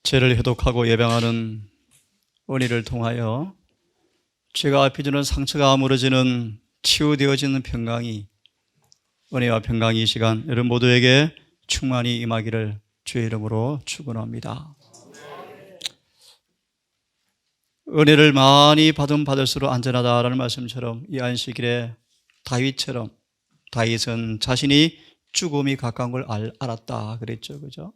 죄를 해독하고 예방하는 은혜를 통하여 죄가 앞이 주는 상처가 아물어지는 치유되어지는 평강이, 은혜와 평강이 이 시간 여러분 모두에게 충만히 임하기를 주의 이름으로 축원합니다. 은혜를 많이 받을수록 안전하다라는 말씀처럼 이 안식일에 다윗처럼, 다윗은 자신이 죽음이 가까운 걸 알았다 그랬죠, 그죠?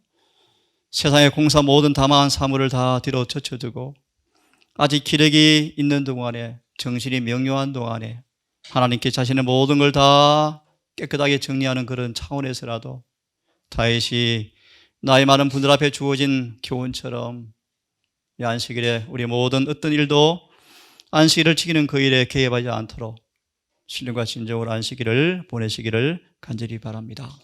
세상의 공사 모든 담아한 사물을 다 뒤로 젖혀두고 아직 기력이 있는 동안에, 정신이 명료한 동안에 하나님께 자신의 모든 걸 다 깨끗하게 정리하는 그런 차원에서라도 다윗이 나이 많은 분들 앞에 주어진 교훈처럼 이 안식일에 우리 모든 어떤 일도 안식일을 지키는 그 일에 개입하지 않도록 신령과 진정으로 안식일을 보내시기를 간절히 바랍니다.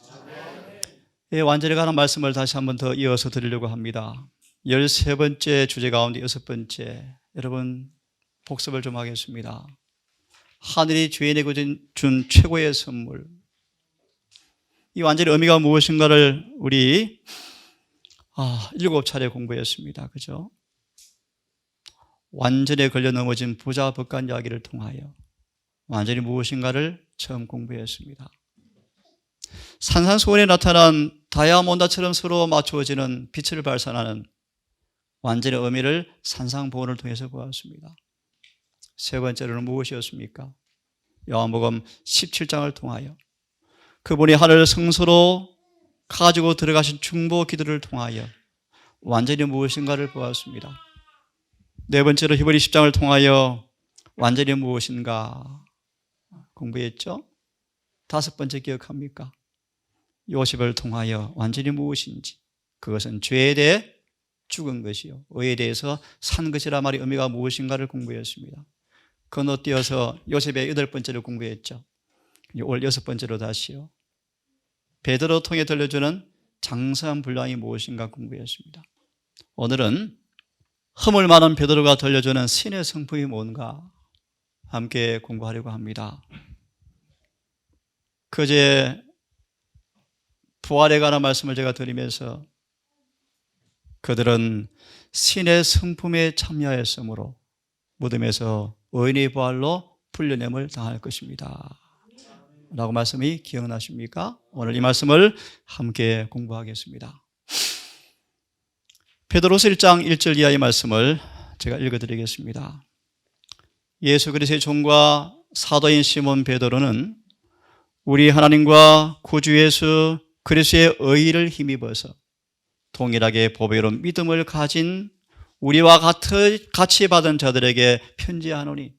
완전히 가는 말씀을 다시 한 번 더 이어서 드리려고 합니다. 13번째 주제 가운데 6번째, 여러분 복습을 좀 하겠습니다. 하늘이 죄인에게 준 최고의 선물, 이 완전히 의미가 무엇인가를 우리 7차례 공부했습니다. 그죠? 완전에 걸려 넘어진 부자 법관 이야기를 통하여 완전히 무엇인가를 처음 공부했습니다. 산산수훈에 나타난 다이아몬드처럼 서로 맞추어지는 빛을 발산하는 완전의 의미를 산상보훈을 통해서 보았습니다. 세 번째로는 무엇이었습니까? 요한복음 17장을 통하여 그분이 하늘 성소로 가지고 들어가신 중보 기도를 통하여 완전히 무엇인가를 보았습니다. 네 번째로 히브리 10장을 통하여 완전히 무엇인가 공부했죠? 다섯 번째 기억합니까? 요셉을 통하여 완전히 무엇인지, 그것은 죄에 대해 죽은 것이요 의에 대해서 산 것이라 말이 의미가 무엇인가를 공부했습니다. 건너뛰어서 요셉의 8번째를 공부했죠. 오늘 6번째로 다시요, 베드로 통해 들려주는 장사한 분량이 무엇인가 공부했습니다. 오늘은 허물 많은 베드로가 들려주는 신의 성품이 뭔가 함께 공부하려고 합니다. 그제 부활에 관한 말씀을 제가 드리면서 그들은 신의 성품에 참여했으므로 무덤에서 의인의 부활로 풀려냄을 당할 것입니다 라고 말씀이 기억나십니까? 오늘 이 말씀을 함께 공부하겠습니다. 베드로서 1장 1절 이하의 말씀을 제가 읽어드리겠습니다. 예수 그리스도의 종과 사도인 시몬 베드로는 우리 하나님과 구주 예수 그리스도의 의의를 힘입어서 동일하게 보배로운 믿음을 가진 우리와 같이 받은 자들에게 편지하노니,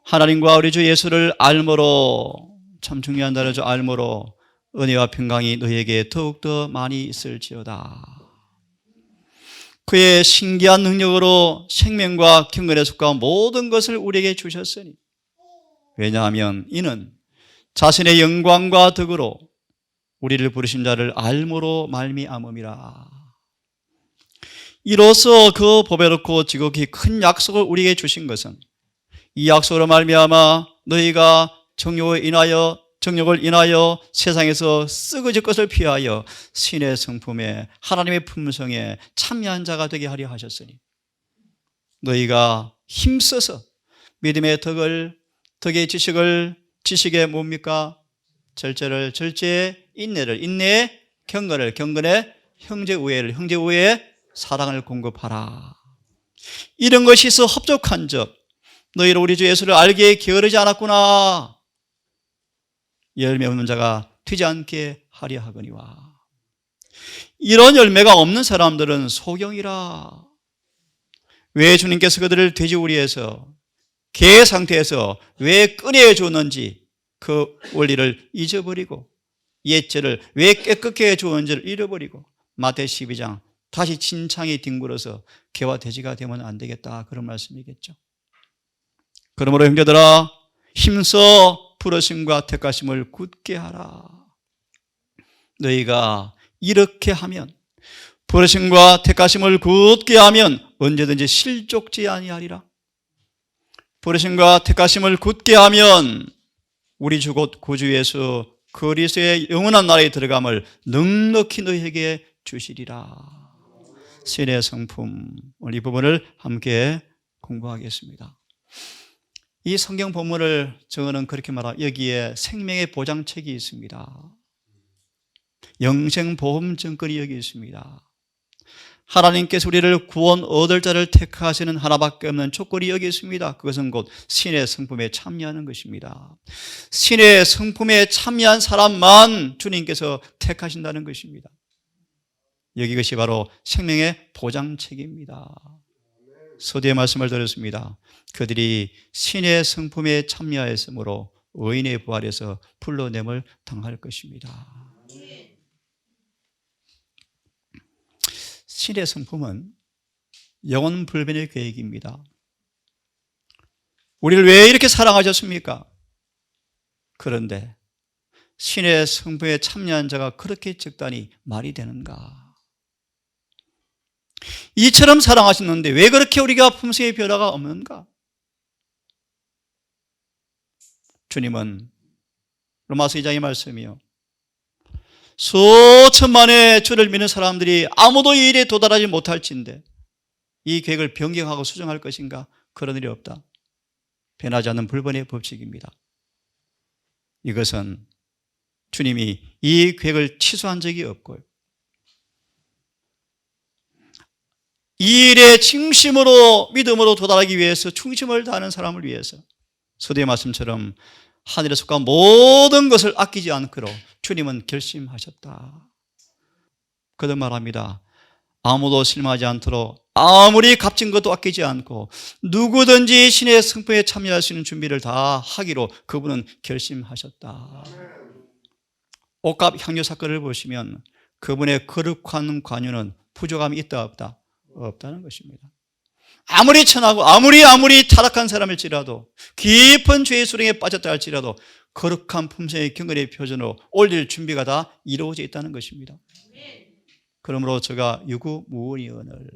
하나님과 우리 주 예수를 알므로, 참 중요한 단어죠, 알므로 은혜와 평강이 너희에게 더욱더 많이 있을지어다. 그의 신기한 능력으로 생명과 경건의 숫과 모든 것을 우리에게 주셨으니, 왜냐하면 이는 자신의 영광과 덕으로 우리를 부르신 자를 알므로 말미암음이라. 이로써 그 보배롭고 지극히 큰 약속을 우리에게 주신 것은 이 약속으로 말미암아 너희가 정욕을 인하여 세상에서 썩어질 것을 피하여 신의 성품에, 하나님의 품성에 참여한 자가 되게 하려 하셨으니, 너희가 힘써서 믿음의 덕의 지식에 뭡니까? 절제를 절제에, 인내를 인내에, 경건을 경건에, 형제 우애에 사랑을 공급하라. 이런 것이 있어 합족한 적 너희를 우리 주 예수를 알기에 게으르지 않았구나. 열매 없는 자가 되지 않게 하려 하거니와. 이런 열매가 없는 사람들은 소경이라. 왜 주님께서 그들을 돼지우리에서 개 상태에서 왜 꺼내 주었는지 그 원리를 잊어버리고, 옛죄를 왜 깨끗게 해 주었는지를 잃어버리고, 마태 12장 다시 진창에 뒹굴어서 개와 돼지가 되면 안 되겠다, 그런 말씀이겠죠. 그러므로 형제들아, 힘써 부르심과 택하심을 굳게 하라. 너희가 이렇게 하면, 부르심과 택하심을 굳게 하면 언제든지 실족지 아니하리라. 부르심과 택하심을 굳게 하면 우리 주 곧 구주 예수 그리스도의 영원한 나라에 들어감을 넉넉히 너희에게 주시리라. 신의 성품, 오늘 이 부분을 함께 공부하겠습니다. 이 성경 본문을 저는 그렇게 말합니다. 여기에 생명의 보장책이 있습니다. 영생보험 증권이 여기 있습니다. 하나님께서 우리를 구원 얻을 자를 택하시는 하나밖에 없는 조건이 여기 있습니다. 그것은 곧 신의 성품에 참여하는 것입니다. 신의 성품에 참여한 사람만 주님께서 택하신다는 것입니다. 여기 이것이 바로 생명의 보장책입니다. 서두에 말씀을 드렸습니다. 그들이 신의 성품에 참여하였으므로 의인의 부활에서 불러냄을 당할 것입니다. 신의 성품은 영원 불변의 계획입니다. 우리를 왜 이렇게 사랑하셨습니까? 그런데 신의 성품에 참여한 자가 그렇게 적다니 말이 되는가? 이처럼 사랑하셨는데 왜 그렇게 우리가 품성의 변화가 없는가? 주님은 로마서 2장의 말씀이요, 수천만의 주를 믿는 사람들이 아무도 이 일에 도달하지 못할진데 이 계획을 변경하고 수정할 것인가? 그런 일이 없다. 변하지 않는 불변의 법칙입니다. 이것은 주님이 이 계획을 취소한 적이 없고요, 이 일에 진심으로 믿음으로 도달하기 위해서 충심을 다하는 사람을 위해서 서두의 말씀처럼 하늘에 속한 모든 것을 아끼지 않도록 주님은 결심하셨다. 그런 말합니다. 아무도 실망하지 않도록 아무리 값진 것도 아끼지 않고 누구든지 신의 성품에 참여할 수 있는 준비를 다 하기로 그분은 결심하셨다. 옷값 향유 사건을 보시면 그분의 거룩한 관유는 부족함이 있다 없다? 없다는 것입니다. 아무리 천하고 아무리 타락한 사람일지라도 깊은 죄의 수렁에 빠졌다 할지라도 거룩한 품성의 경건의 표준으로 올릴 준비가 다 이루어져 있다는 것입니다. 그러므로 저가 유구무원이거늘,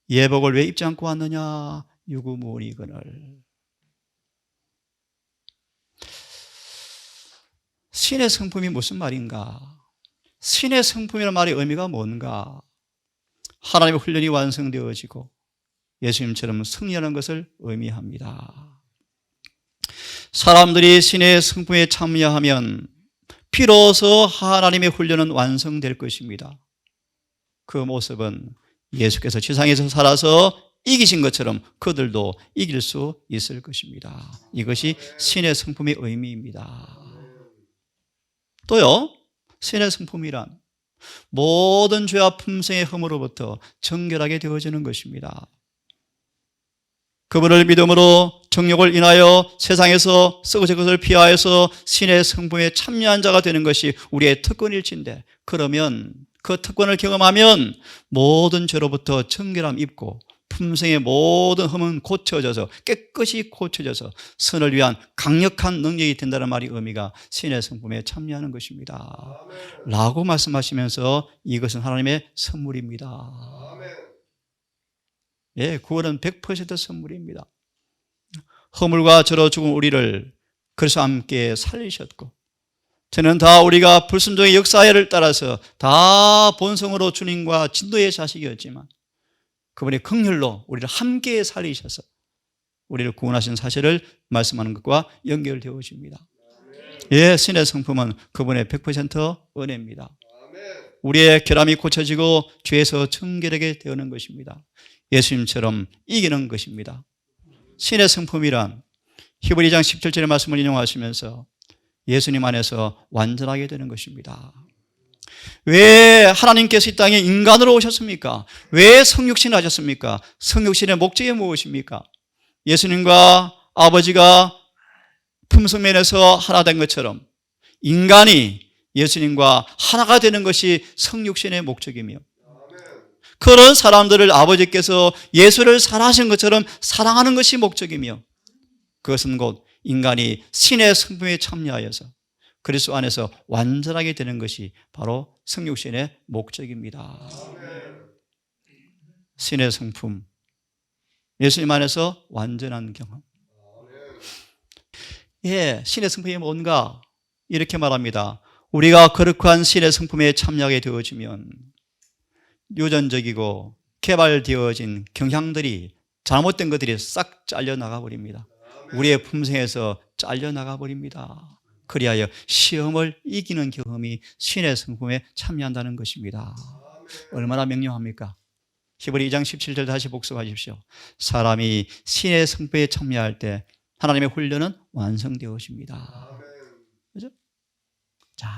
예복을 왜 입지 않고 왔느냐? 유구무원이거늘. 신의 성품이 무슨 말인가? 신의 성품이라는 말의 의미가 뭔가? 하나님의 훈련이 완성되어지고 예수님처럼 승리하는 것을 의미합니다. 사람들이 신의 성품에 참여하면 비로소 하나님의 훈련은 완성될 것입니다. 그 모습은 예수께서 지상에서 살아서 이기신 것처럼 그들도 이길 수 있을 것입니다. 이것이 신의 성품의 의미입니다. 또요, 신의 성품이란 모든 죄와 품성의 흠으로부터 정결하게 되어지는 것입니다. 그분을 믿음으로 정욕을 인하여 세상에서 썩어질 것을 피하여서 신의 성품에 참여한 자가 되는 것이 우리의 특권일진데, 그러면 그 특권을 경험하면 모든 죄로부터 정결함 입고 품성의 모든 흠은 고쳐져서 깨끗이 고쳐져서 선을 위한 강력한 능력이 된다는 말이 의미가 신의 성품에 참여하는 것입니다. 라고 말씀하시면서 이것은 하나님의 선물입니다. 예, 구원은 100% 선물입니다. 허물과 저러 죽은 우리를 그래서 함께 살리셨고, 저는 다 우리가 불순종의 역사를 따라서 다 본성으로 주님과 진도의 자식이었지만 그분의 긍휼로 우리를 함께 살리셔서 우리를 구원하신 사실을 말씀하는 것과 연결되어집니다. 예, 신의 성품은 그분의 100% 은혜입니다. 우리의 결함이 고쳐지고 죄에서 정결하게 되는 것입니다. 예수님처럼 이기는 것입니다. 신의 성품이란 히브리 2장 17절의 말씀을 인용하시면서 예수님 안에서 완전하게 되는 것입니다. 왜 하나님께서 이 땅에 인간으로 오셨습니까? 왜 성육신을 하셨습니까? 성육신의 목적이 무엇입니까? 예수님과 아버지가 품성면에서 하나 된 것처럼 인간이 예수님과 하나가 되는 것이 성육신의 목적이며, 그런 사람들을 아버지께서 예수를 사랑하신 것처럼 사랑하는 것이 목적이며, 그것은 곧 인간이 신의 성품에 참여하여서 그리스도 안에서 완전하게 되는 것이 바로 성육신의 목적입니다. 신의 성품, 예수님 안에서 완전한 경험. 예, 신의 성품이 뭔가? 이렇게 말합니다. 우리가 거룩한 신의 성품에 참여하게 되어지면 유전적이고 개발되어진 경향들이 잘못된 것들이 싹 잘려나가 버립니다. 우리의 품성에서 잘려나가 버립니다. 그리하여 시험을 이기는 경험이 신의 성품에 참여한다는 것입니다. 얼마나 명료합니까? 히브리 2장 17절 다시 복습하십시오. 사람이 신의 성품에 참여할 때 하나님의 훈련은 완성되어집니다. 그죠? 자,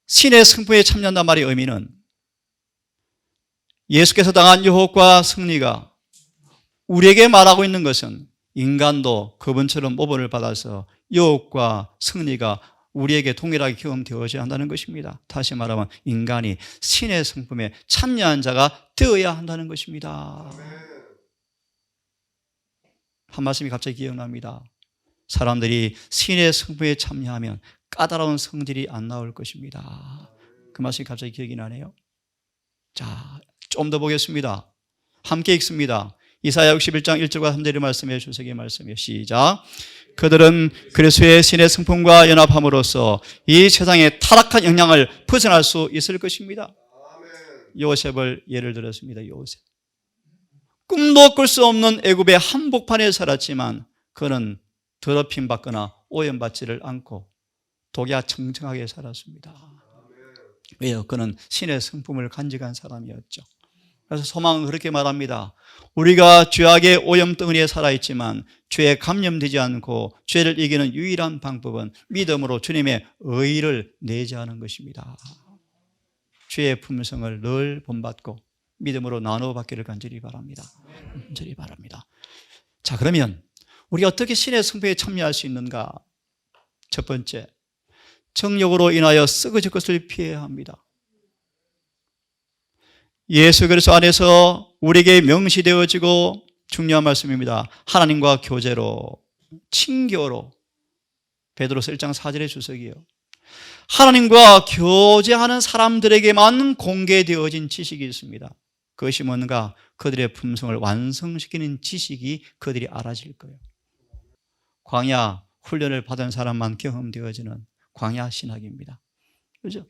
신의 성품에 참여한단 말의 의미는 예수께서 당한 유혹과 승리가 우리에게 말하고 있는 것은 인간도 그분처럼 모범을 받아서 유혹과 승리가 우리에게 동일하게 경험되어져야 한다는 것입니다. 다시 말하면 인간이 신의 성품에 참여한 자가 되어야 한다는 것입니다. 한 말씀이 갑자기 기억납니다. 사람들이 신의 성품에 참여하면 까다로운 성질이 안 나올 것입니다. 그 말씀이 갑자기 기억이 나네요. 자, 좀 더 보겠습니다. 함께 읽습니다. 이사야 61장 1절과 3절의 말씀에 주석의 말씀이에요. 시작. 그들은 그리스도의 신의 성품과 연합함으로써 이 세상의 타락한 영향을 벗어날 수 있을 것입니다. 요셉을 예를 들었습니다. 요셉. 꿈도 꿀 수 없는 애굽의 한복판에 살았지만 그는 더럽힘 받거나 오염받지를 않고 독야 청청하게 살았습니다. 왜요? 그는 신의 성품을 간직한 사람이었죠. 그래서 소망은 그렇게 말합니다. 우리가 죄악의 오염덩어리에 살아있지만 죄에 감염되지 않고 죄를 이기는 유일한 방법은 믿음으로 주님의 의를 내재하는 것입니다. 죄의 품성을 늘 본받고 믿음으로 나누어받기를 간절히 바랍니다. 간절히 바랍니다. 자, 그러면 우리가 어떻게 신의 성품에 참여할 수 있는가? 첫 번째, 정욕으로 인하여 썩어질 것을 피해야 합니다. 예수 그리스도 안에서 우리에게 명시되어지고 중요한 말씀입니다. 하나님과 교제로, 친교로, 베드로서 1장 4절의 주석이요. 하나님과 교제하는 사람들에게만 공개되어진 지식이 있습니다. 그것이 뭔가 그들의 품성을 완성시키는 지식이 그들이 알아질 거예요. 광야 훈련을 받은 사람만 경험되어지는 광야 신학입니다. 그죠?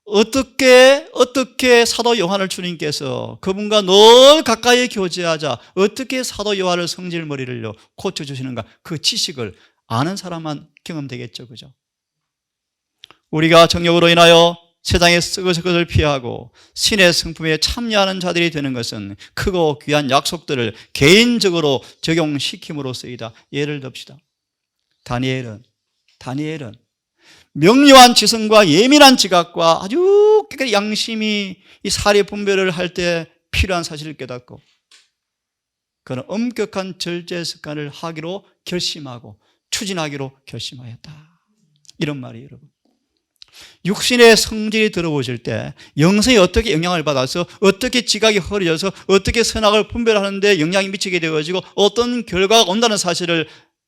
어떻게 사도 요한을 주님께서 그분과 늘 가까이 교제하자 어떻게 사도 요한을 성질머리를요 고쳐주시는가, 그 지식을 아는 사람만 경험되겠죠. 그죠? 우리가 정욕으로 인하여 세상의 썩어질 것을 피하고 신의 성품에 참여하는 자들이 되는 것은 크고 귀한 약속들을 개인적으로 적용시킴으로써이다. 예를 듭시다. 다니엘은 명료한 지성과 예민한 지각과 아주 깨끗이 양심이 이 사리 분별을 할 때 필요한 사실을 깨닫고 그는 엄격한 절제 습관을 하기로 결심하고 추진하기로 결심하였다. 이런 말이에요, 여러분. 육신의 성질이 들어오실 때 영성이 어떻게 영향을 받아서 어떻게 지각이 흐려져서 어떻게 선악을 분별하는데 영향이 미치게 되어지고 어떤 결과가 온다는 사실을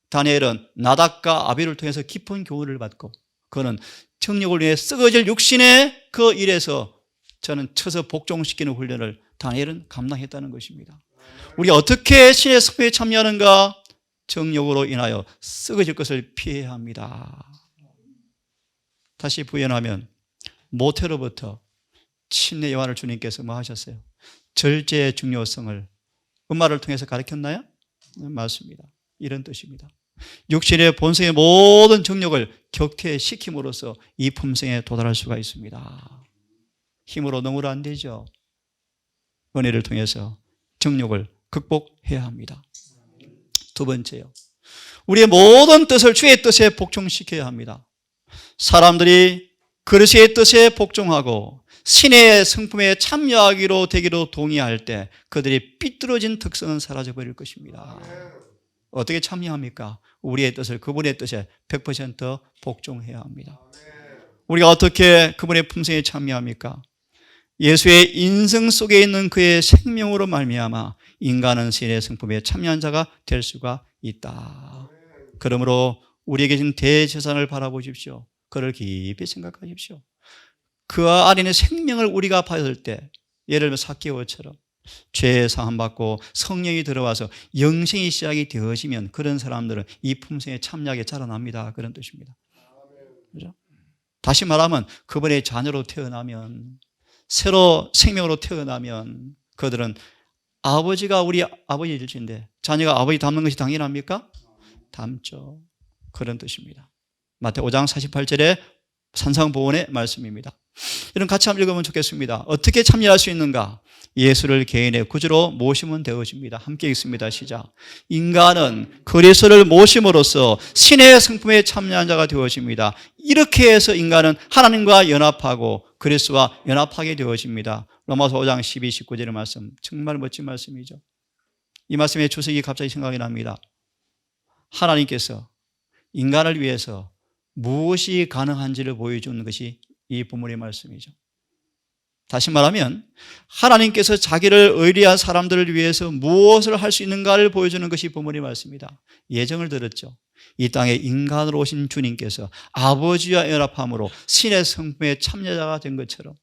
다니엘은 나답과 아비를 통해서 깊은 교훈을 받고 그는 정욕을 위해 썩어질 육신의 그 일에서 저는 쳐서 복종시키는 훈련을 다니엘은 감당했다는 것입니다. 우리가 어떻게 신의 성품에 참여하는가? 정욕으로 인하여 썩어질 것을 피해야 합니다. 다시 부연하면 모태로부터 침례 요한을 주님께서 뭐 하셨어요? 절제의 중요성을 엄마를 통해서 가르쳤나요? 맞습니다. 이런 뜻입니다. 육신의 본성의 모든 정욕을 격퇴시킴으로써 이 품성에 도달할 수가 있습니다. 힘으로 넘으로 안 되죠. 은혜를 통해서 정욕을 극복해야 합니다. 두 번째요, 우리의 모든 뜻을 주의 뜻에 복종시켜야 합니다. 사람들이 그리스도의 뜻에 복종하고 신의 성품에 참여하기로 되기로 동의할 때 그들이 삐뚤어진 특성은 사라져버릴 것입니다. 어떻게 참여합니까? 우리의 뜻을 그분의 뜻에 100% 복종해야 합니다. 우리가 어떻게 그분의 품성에 참여합니까? 예수의 인성 속에 있는 그의 생명으로 말미암아 인간은 신의 성품에 참여한 자가 될 수가 있다. 그러므로 우리에게 준 대제사장을 바라보십시오. 그를 깊이 생각하십시오. 그 안에는 생명을 우리가 받을 때, 예를 들면 삭개오처럼 죄에 사함받고 성령이 들어와서 영생이 시작이 되어지면 그런 사람들은 이 품성에 참여하게 자라납니다. 그런 뜻입니다. 그렇죠? 다시 말하면 그분의 자녀로 태어나면, 새로 생명으로 태어나면 그들은 아버지가 우리 아버지일진데 자녀가 아버지 닮는 것이 당연합니까? 닮죠. 그런 뜻입니다. 마태오 5장 48절에 산상보훈의 말씀입니다. 이런 같이 한번 읽으면 좋겠습니다. 어떻게 참여할 수 있는가? 예수를 개인의 구주로 모시면 되어집니다. 함께 읽습니다. 시작. 인간은 그리스도를 모심으로써 신의 성품에 참여한 자가 되어집니다. 이렇게 해서 인간은 하나님과 연합하고 그리스도와 연합하게 되어집니다. 로마서 5장 12, 19절의 말씀, 정말 멋진 말씀이죠. 이 말씀의 주석이 갑자기 생각이 납니다. 하나님께서 인간을 위해서 무엇이 가능한지를 보여주는 것이 이 본문의 말씀이죠. 다시 말하면 하나님께서 자기를 의리한 사람들을 위해서 무엇을 할 수 있는가를 보여주는 것이 본문의 말씀입니다. 예정을 들었죠. 이 땅에 인간으로 오신 주님께서 아버지와 연합함으로 신의 성품의 참여자가 된 것처럼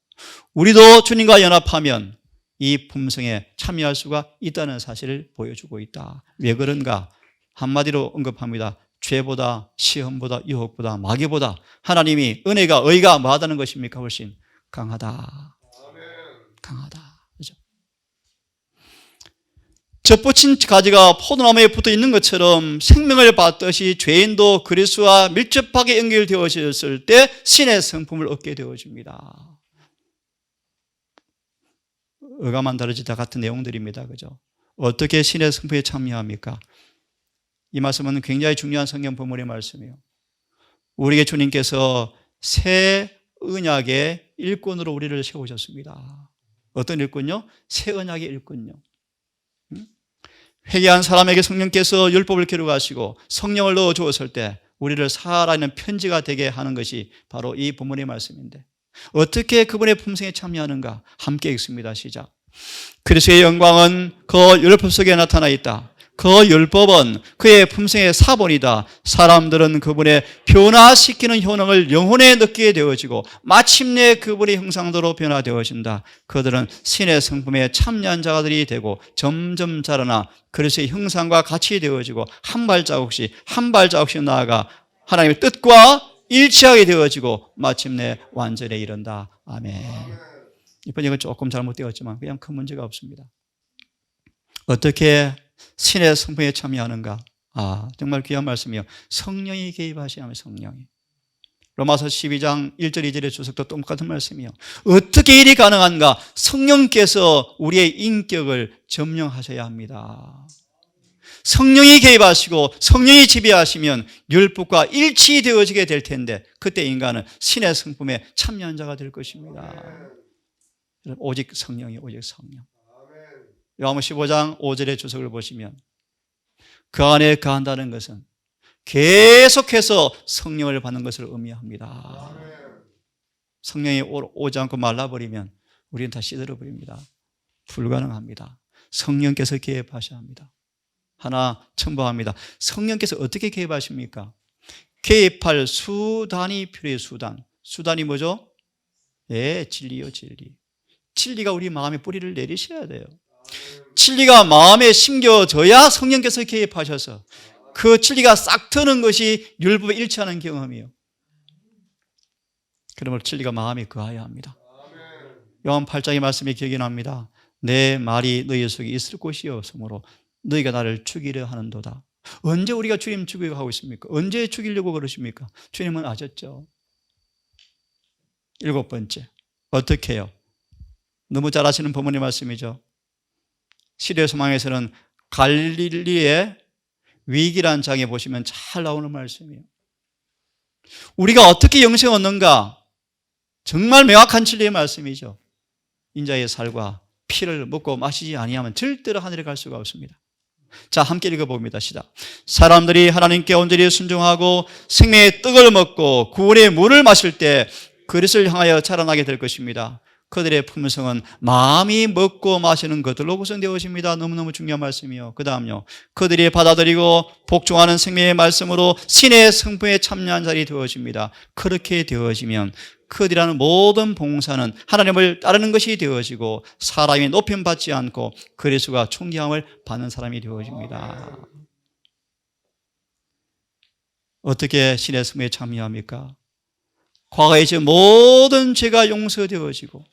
우리도 주님과 연합하면 이 품성에 참여할 수가 있다는 사실을 보여주고 있다. 왜 그런가? 한마디로 언급합니다. 죄보다, 시험보다, 유혹보다, 마귀보다 하나님이 은혜가, 의가 뭐하다는 것입니까? 훨씬 강하다. 강하다. 그죠? 젖붙인 가지가 포도나무에 붙어 있는 것처럼 생명을 받듯이 죄인도 그리스도와 밀접하게 연결되어졌을 때 신의 성품을 얻게 되어집니다. 의가만 다르지 다 같은 내용들입니다. 그죠? 어떻게 신의 성품에 참여합니까? 이 말씀은 굉장히 중요한 성경 본문의 말씀이에요. 우리에게 주님께서 새 언약의 일꾼으로 우리를 세우셨습니다. 어떤 일꾼요? 새 언약의 일꾼요. 회개한 사람에게 성령께서 율법을 기록하시고 성령을 넣어 주었을 때 우리를 살아있는 편지가 되게 하는 것이 바로 이 본문의 말씀인데 어떻게 그분의 품성에 참여하는가? 함께 읽습니다. 시작. 그리스도의 영광은 그 율법 속에 나타나 있다. 그 율법은 그의 품성의 사본이다. 사람들은 그분의 변화시키는 효능을 영혼에 느끼게 되어지고 마침내 그분의 형상대로 변화되어진다. 그들은 신의 성품에 참여한 자들이 되고 점점 자라나 그리스도의 형상과 같이 되어지고 한 발자국씩 나아가 하나님의 뜻과 일치하게 되어지고 마침내 완전에 이른다. 아멘. 이번 이건 조금 잘못되었지만 그냥 큰 문제가 없습니다. 어떻게 신의 성품에 참여하는가? 정말 귀한 말씀이요. 성령이 개입하셔야 합니다. 성령이. 로마서 12장 1절 2절의 주석도 똑같은 말씀이요. 어떻게 일이 가능한가? 성령께서 우리의 인격을 점령하셔야 합니다. 성령이 개입하시고 성령이 지배하시면 율법과 일치되어지게 될 텐데 그때 인간은 신의 성품에 참여한 자가 될 것입니다. 오직 성령이 오직 성령. 요한복음 15장 5절의 주석을 보시면 그 안에 거한다는 것은 계속해서 성령을 받는 것을 의미합니다. 성령이 오지 않고 말라버리면 우리는 다 시들어버립니다. 불가능합니다. 성령께서 개입하셔야 합니다. 하나 첨부합니다. 성령께서 어떻게 개입하십니까? 개입할 수단이 필요해요. 수단이 뭐죠? 진리요, 진리. 진리가 우리 마음에 뿌리를 내리셔야 돼요. 진리가 마음에 심겨져야 성령께서 개입하셔서 그 진리가 싹 트는 것이 율법에 일치하는 경험이에요. 그러므로 진리가 마음에 거하여야 합니다. 요한 8장의 말씀이 기억이 납니다. 내 말이 너희 속에 있을 곳이 없으므로 너희가 나를 죽이려 하는도다. 언제 우리가 주님 죽이려고 하고 있습니까? 언제 죽이려고 그러십니까? 주님은 아셨죠. 7번째, 어떻게 해요? 너무 잘 아시는 본문의 말씀이죠. 시대 소망에서는 갈릴리의 위기란 장에 보시면 잘 나오는 말씀이에요. 우리가 어떻게 영생을 얻는가? 정말 명확한 진리의 말씀이죠. 인자의 살과 피를 먹고 마시지 아니하면 절대로 하늘에 갈 수가 없습니다. 자, 함께 읽어봅니다. 시작. 사람들이 하나님께 온전히 순종하고 생명의 떡을 먹고 구원의 물을 마실 때 그리스도를 향하여 자라나게 될 것입니다. 그들의 품성은 마음이 먹고 마시는 것들로 구성되어집니다. 너무너무 중요한 말씀이요. 그 다음요. 그들이 받아들이고 복종하는 생명의 말씀으로 신의 성품에 참여한 자리 되어집니다. 그렇게 되어지면 그들이라는 모든 봉사는 하나님을 따르는 것이 되어지고 사람이 높임받지 않고 그리스도가 존경함을 받는 사람이 되어집니다. 어떻게 신의 성품에 참여합니까? 과거의 제 모든 죄가 용서되어지고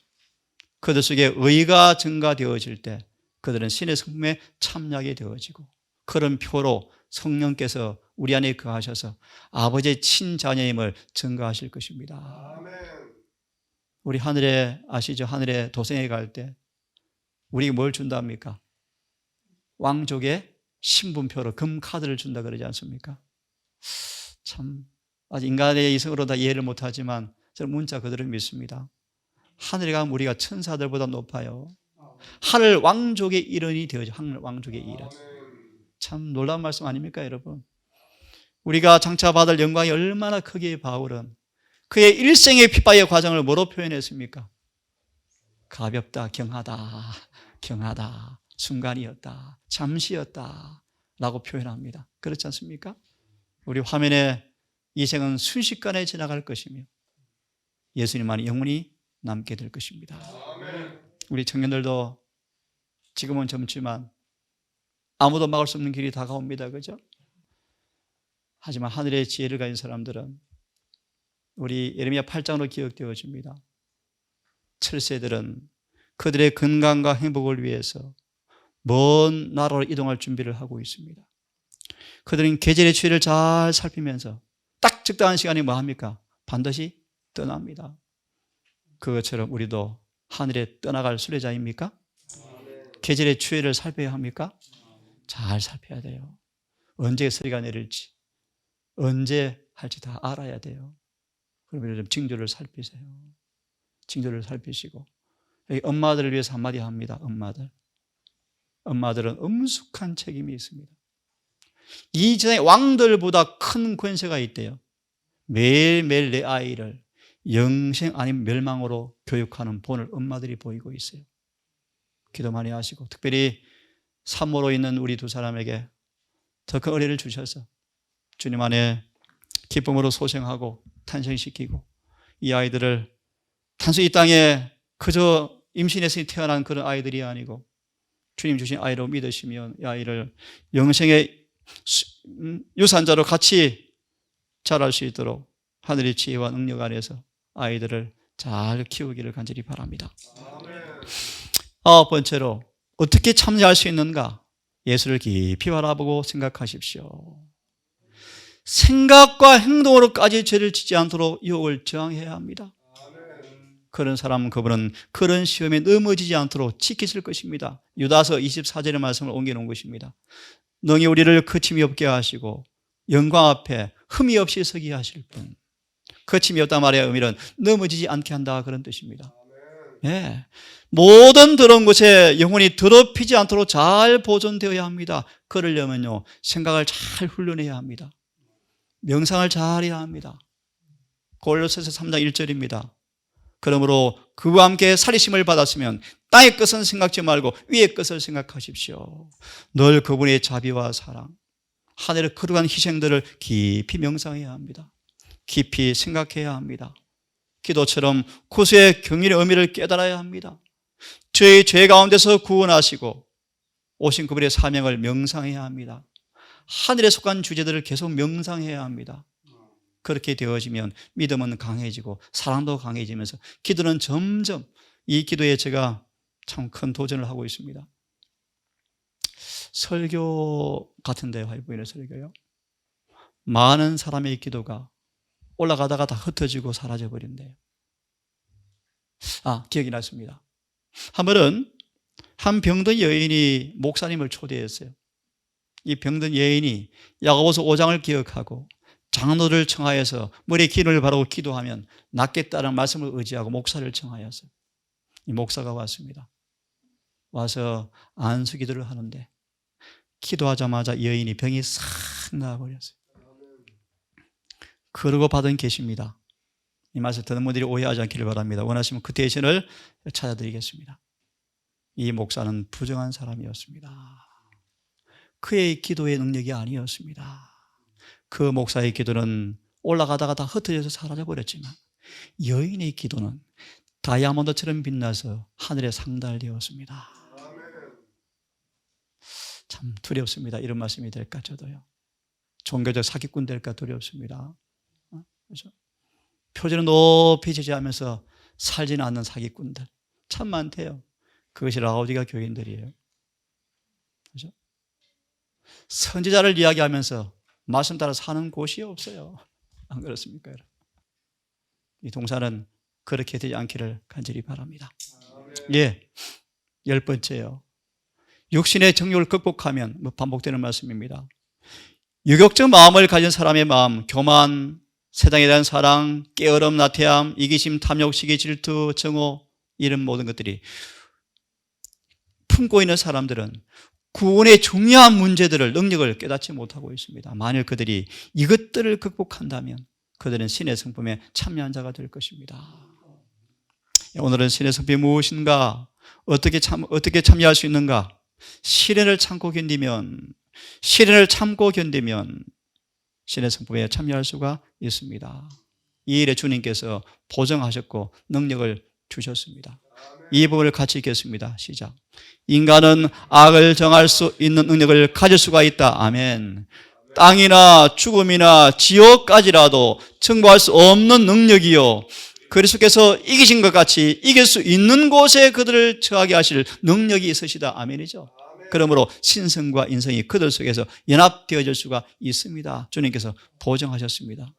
그들 속에 의가 증가되어질 때 그들은 신의 성품에 참여하게 되어지고 그런 표로 성령께서 우리 안에 거하셔서 아버지의 친자녀임을 증거하실 것입니다. 우리 하늘에 아시죠? 하늘에 도성에 갈 때 우리에게 뭘 준답니까? 왕족의 신분표로 금카드를 준다 그러지 않습니까? 참 아직 인간의 이성으로 다 이해를 못하지만 저는 문자 그대로 믿습니다. 하늘에 가면 우리가 천사들보다 높아요. 하늘 왕족의 일원이 되어져. 하늘 왕족의 일원. 참 놀라운 말씀 아닙니까 여러분? 우리가 장차 받을 영광이 얼마나 크기에 바울은 그의 일생의 핍박의 과정을 뭐로 표현했습니까? 가볍다, 경하다, 경하다, 순간이었다, 잠시였다 라고 표현합니다. 그렇지 않습니까? 우리 화면에 이 생은 순식간에 지나갈 것이며 예수님만이 영원히 남게 될 것입니다. 우리 청년들도 지금은 젊지만 아무도 막을 수 없는 길이 다가옵니다. 그죠? 하지만 하늘의 지혜를 가진 사람들은 우리 예레미야 8장으로 기억되어집니다. 7세들은 그들의 건강과 행복을 위해서 먼 나라로 이동할 준비를 하고 있습니다. 그들은 계절의 추이를 잘 살피면서 딱 적당한 시간에 뭐 합니까? 반드시 떠납니다. 그것처럼 우리도 하늘에 떠나갈 순례자입니까? 계절의 추이를 살펴야 합니까? 잘 살펴야 돼요. 언제 서리가 내릴지 언제 할지 다 알아야 돼요. 그러면 좀 징조를 살피세요. 징조를 살피시고 여기 엄마들을 위해서 한마디 합니다. 엄마들은 엄숙한 책임이 있습니다. 이전의 왕들보다 큰 권세가 있대요. 매일매일 내 아이를 영생 아니면 멸망으로 교육하는 본을 엄마들이 보이고 있어요. 기도 많이 하시고 특별히 산모로 있는 우리 두 사람에게 더 큰 은혜를 주셔서 주님 안에 기쁨으로 소생하고 탄생시키고 이 아이들을 단순히 이 땅에 그저 임신해서 태어난 그런 아이들이 아니고 주님 주신 아이로 믿으시면 이 아이를 영생의 유산자로 같이 자랄 수 있도록 하늘의 지혜와 능력 안에서 아이들을 잘 키우기를 간절히 바랍니다. 아홉 번째로 어떻게 참여할 수 있는가? 예수를 깊이 바라보고 생각하십시오. 생각과 행동으로까지 죄를 짓지 않도록 유혹을 저항해야 합니다. 그런 사람은 그분은 그런 시험에 넘어지지 않도록 지키실 것입니다. 유다서 24절의 말씀을 옮겨놓은 것입니다. 능히 우리를 거침이 없게 하시고 영광 앞에 흠이 없이 서게 하실 분. 거침이 없단 말의 의미는 넘어지지 않게 한다 그런 뜻입니다. 네. 모든 더러운 곳에 영혼이 더럽히지 않도록 잘 보존되어야 합니다. 그러려면요 생각을 잘 훈련해야 합니다. 명상을 잘 해야 합니다. 골로새서 3장 1절입니다. 그러므로 그와 함께 살리심을 받았으면 땅의 것은 생각지 말고 위의 것을 생각하십시오. 늘 그분의 자비와 사랑, 하늘의 거룩한 희생들을 깊이 명상해야 합니다. 깊이 생각해야 합니다. 기도처럼 구수의 경륜의 의미를 깨달아야 합니다. 저희 죄 가운데서 구원하시고 오신 그분의 사명을 명상해야 합니다. 하늘에 속한 주제들을 계속 명상해야 합니다. 그렇게 되어지면 믿음은 강해지고 사랑도 강해지면서 기도는 점점 이 기도에 제가 참 큰 도전을 하고 있습니다. 설교 같은데요. 하이보이는 설교요. 많은 사람의 기도가 올라가다가 다 흩어지고 사라져버린대요. 기억이 났습니다. 한 번은 한 병든 여인이 목사님을 초대했어요. 이 병든 여인이 야고보서 5장을 기억하고 장로를 청하여서 머리에 기름을 바르고 기도하면 낫겠다는 말씀을 의지하고 목사를 청하였어요. 이 목사가 왔습니다. 와서 안수 기도를 하는데 기도하자마자 여인이 병이 싹 나아버렸어요. 그러고 받은 계십니다. 이 말씀 듣는 분들이 오해하지 않기를 바랍니다. 원하시면 그 대신을 찾아드리겠습니다. 이 목사는 부정한 사람이었습니다. 그의 기도의 능력이 아니었습니다. 그 목사의 기도는 올라가다가 다 흩어져서 사라져버렸지만 여인의 기도는 다이아몬드처럼 빛나서 하늘에 상달되었습니다. 참 두렵습니다. 이런 말씀이 될까 저도요. 종교적 사기꾼 될까 두렵습니다. 그렇죠? 표준을 높이 제시하면서 살지는 않는 사기꾼들 참 많대요. 그것이 라오디가 교인들이에요. 그렇죠? 선지자를 이야기하면서 말씀 따라 사는 곳이 없어요. 안 그렇습니까, 여러분? 이 동사는 그렇게 되지 않기를 간절히 바랍니다. 예, 10번째요. 육신의 정욕을 극복하면, 반복되는 말씀입니다. 유격적 마음을 가진 사람의 마음, 교만, 세상에 대한 사랑, 게으름, 나태함, 이기심, 탐욕, 시기, 질투, 정오, 이런 모든 것들이 품고 있는 사람들은 구원의 중요한 문제들을, 능력을 깨닫지 못하고 있습니다. 만일 그들이 이것들을 극복한다면 그들은 신의 성품에 참여한 자가 될 것입니다. 오늘은 신의 성품이 무엇인가? 어떻게 참여할 수 있는가? 시련을 참고 견디면 신의 성품에 참여할 수가 있습니다. 이 일에 주님께서 보정하셨고 능력을 주셨습니다. 이 부분을 같이 읽겠습니다. 시작. 인간은 악을 정할 수 있는 능력을 가질 수가 있다. 아멘. 땅이나 죽음이나 지옥까지라도 청구할 수 없는 능력이요, 그리스도께서 이기신 것 같이 이길 수 있는 곳에 그들을 처하게 하실 능력이 있으시다. 아멘이죠. 그러므로 신성과 인성이 그들 속에서 연합되어질 수가 있습니다. 주님께서 보정하셨습니다.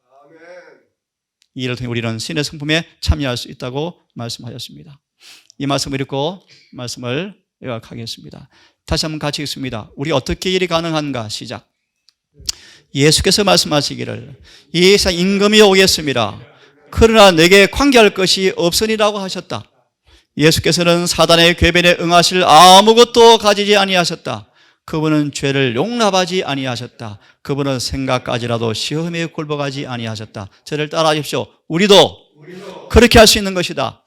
이 일을 통해 우리는 신의 성품에 참여할 수 있다고 말씀하셨습니다. 이 말씀을 읽고 말씀을 요약하겠습니다. 다시 한번 같이 읽습니다. 우리 어떻게 일이 가능한가? 시작. 예수께서 말씀하시기를 이 세상 임금이 오겠습니다. 그러나 내게 관계할 것이 없으니라고 하셨다. 예수께서는 사단의 궤변에 응하실 아무것도 가지지 아니하셨다. 그분은 죄를 용납하지 아니하셨다. 그분은 생각까지라도 시험에 굴복하지 아니하셨다. 저를 따라하십시오. 우리도 그렇게 할 수 있는 것이다.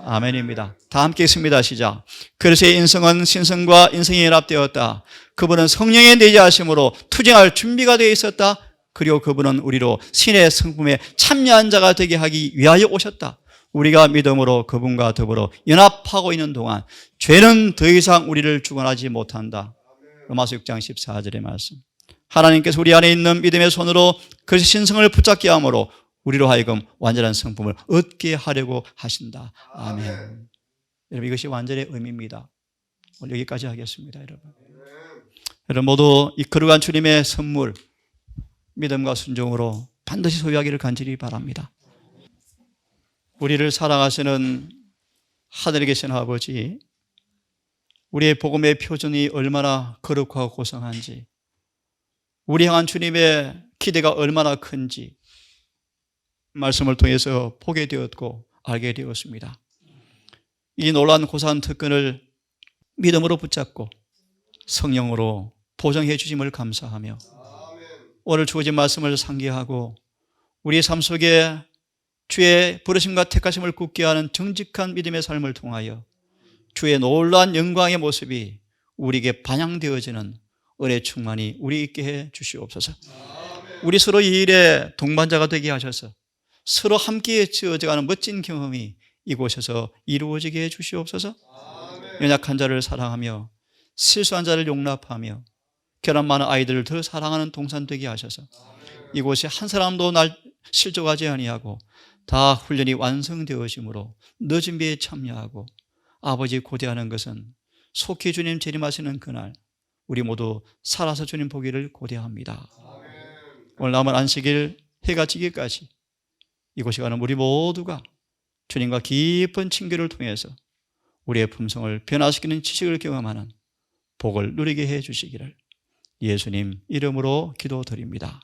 아멘입니다. 다 함께 읽습니다. 시작. 그리스도의 인성은 신성과 인성이 연합되었다. 그분은 성령의 내재하심으로 투쟁할 준비가 되어 있었다. 그리고 그분은 우리로 신의 성품에 참여한 자가 되게 하기 위하여 오셨다. 우리가 믿음으로 그분과 더불어 연합하고 있는 동안 죄는 더 이상 우리를 주관하지 못한다. 로마서 6장 14절의 말씀. 하나님께서 우리 안에 있는 믿음의 손으로 그리스도의 신성을 붙잡게 함으로 우리로 하여금 완전한 성품을 얻게 하려고 하신다. 아멘. 여러분, 이것이 완전의 의미입니다. 오늘 여기까지 하겠습니다. 여러분 모두 이 거룩한 주님의 선물, 믿음과 순종으로 반드시 소유하기를 간절히 바랍니다. 우리를 사랑하시는 하늘에 계신 아버지, 우리의 복음의 표준이 얼마나 거룩하고 고상한지, 우리 향한 주님의 기대가 얼마나 큰지 말씀을 통해서 보게 되었고 알게 되었습니다. 이 놀라운 고상한 특권을 믿음으로 붙잡고 성령으로 보정해 주심을 감사하며 오늘 주어진 말씀을 상기하고 우리의 삶 속에 주의 부르심과 택하심을 굳게 하는 정직한 믿음의 삶을 통하여 주의 놀라운 영광의 모습이 우리에게 반영되어지는 은혜 충만이 우리 있게 해 주시옵소서. 우리 서로 이 일에 동반자가 되게 하셔서 서로 함께 지어져가는 멋진 경험이 이곳에서 이루어지게 해 주시옵소서. 연약한 자를 사랑하며 실수한 자를 용납하며 결함 많은 아이들을 더 사랑하는 동산 되게 하셔서 이곳에 한 사람도 날 실족하지 아니하고 다 훈련이 완성되어짐으로 늦은 비에 참여하고 아버지 고대하는 것은 속히 주님 재림하시는 그날 우리 모두 살아서 주님 보기를 고대합니다. 오늘 남은 안식일 해가 지기까지 이곳에 가는 우리 모두가 주님과 깊은 친교를 통해서 우리의 품성을 변화시키는 지식을 경험하는 복을 누리게 해 주시기를 예수님 이름으로 기도드립니다.